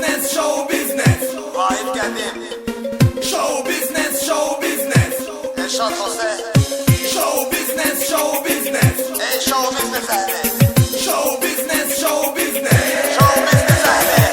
business, show business. Vahit Qədim, Show business, show business. Elşad Hosey. Show business, show business. Ey show business əhli, Show business, show business. show business əhli.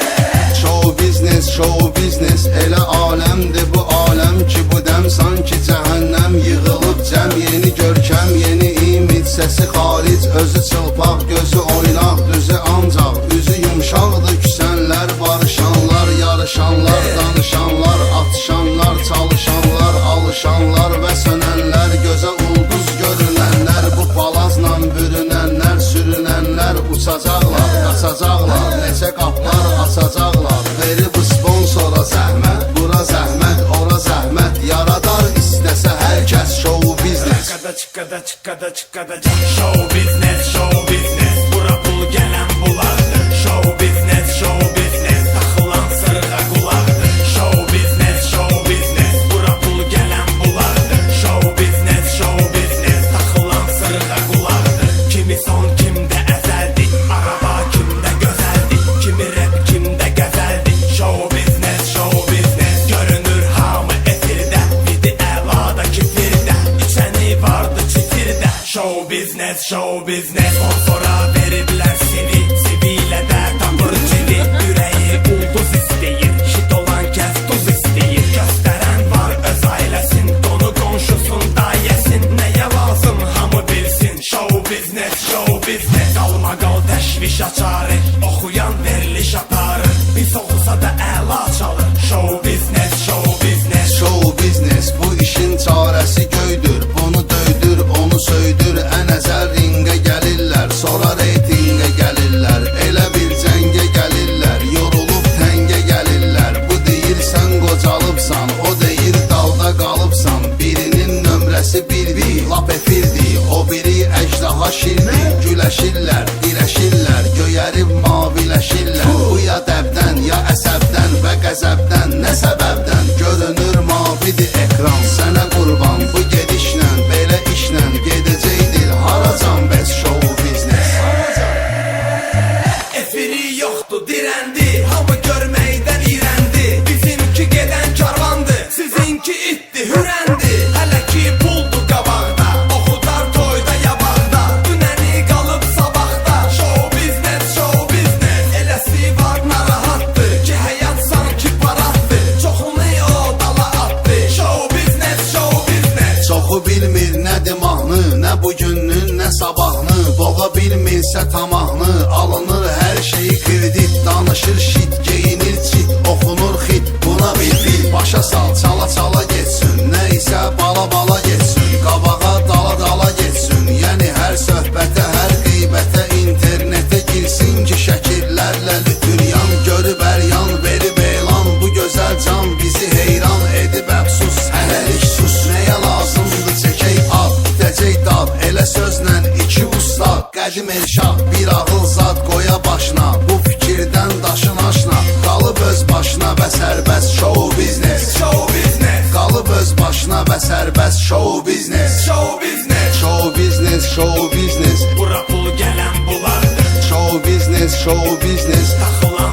Show business, show business. Elə aləmdir bu aləm ki, bu dəm sanki cəhənnəm. Yığılıb cəm, yeni görkəm, yeni imid. Səsi xaric, özü çılpaq, gözü oynaq, düzü ancaq. Üzü yumşaqdır, küsənlər, barışanlar, yarışanlar, danışanlar, atışanlar, çalışanlar, alışanlar və sönənlər. Gözə ulduz görünənlər, bu palazla bürünənlər, sürünənlər, uçacaqlar, qaçacaqlar, neçə qaplar açacaqlar. Veri bu sponsora zəhmət, bura zəhmət, ora zəhmət. Yaradar istəsə hər kəs show business. Çıkada çıkada çıkada show business, show business. Bura pul gələn bulardır. Show business, show business. Taxılan sırğa qulaqdır. Show business, show business. Bura pul gələn bulardır. Show business, show business. Taxılan sırğa qulaqdır. Kimi son, kimdə əzəldir. Araba kimdə gözəldir. Kimi rap, kimdə qəzəldir. Show business, show business. Görünür hamı efirdə. Vidi əlada kifirdə. İçəni vardı çitirdə. Show business, show business. Sponsora veriblər sivi. Sivi ilə də tapır civi. Ürəyi ulduz istəyir. Şit olan kəs tuz istəyir. Göstərən var öz ailəsin. Donu qonşusunda yesin. Nəyə lazım hamı bilsin. Show business, show business. Qalma qal təşviş açarı. Oxuyan veriliş aparır. Biz oxusa da əla çalır. Show business, show business. Show business, bu işin çarəsi göydür. Bunu döydür, onu söydür. Ən əzəl ringə gəlirlər, sonra reytingə gəlirlər. Elə bir cəngə gəlirlər, yorulub təngə gəlirlər. Bu deyir sən qocalıbsan, o deyir dalda qalıbsan. Birinin nömrəsi bir, lap efirdi. O biri əjdaha şirdi. Güləşirlər, dirəşirlər, göyərib maviləşirlər. Bu ya dəbdən, ya əsəbdən və qəzəbdən, nə səbəbdən? Görünür mavidir ekran, sənə qurban. Bu gedişlə, belə işlə gedəcəkdir. Haracan bəs show business. Efiri yoxdur, dirəndi. Hamı görməkdən irəndi. Bizimki gedən karvandı, sizinki itdi, hürəndi. Hələ ki puldu qabaqda, oxudar toyda yabaqda. Dünəni qalıb sabahda. Show business, show business. Eləsi var narahatdır ki, həyat sanki paratdır. Çoxunu o dala atdı. Show business, show business. Çoxu bilmir nədir mahnı, nə bugünün, nə sabahını. Boğa bilmirsə tamahını, alınır hər şeyi kredit. Danışır şit, geyinir çit, oxunur xit. Buna bir dil, başa sal, çala çala getsin. Nə isə bala bala getsin, qabağa dala dala getsin. Yəni hər söhbətə, hər qeybətə, internetə girsin ki, şəkillərlə lütüryan görüb əryan, verib elan. Bu gözəl can bizi heyran edib əfsus. Hələlik sus, nəyə lazımdır çəkək ad, bitəcək dad. Elə sözlə iki ustad, qədim elşad, bir ağıl zad qoya başına. Bu fikirdən daşın aşına, qalıb öz başına və sərbəst show business. Show business, Qalıb öz başına və sərbəst show business. show business. Show business, show business. Bura pul gələn bulardır. Show business, show business. Taxılan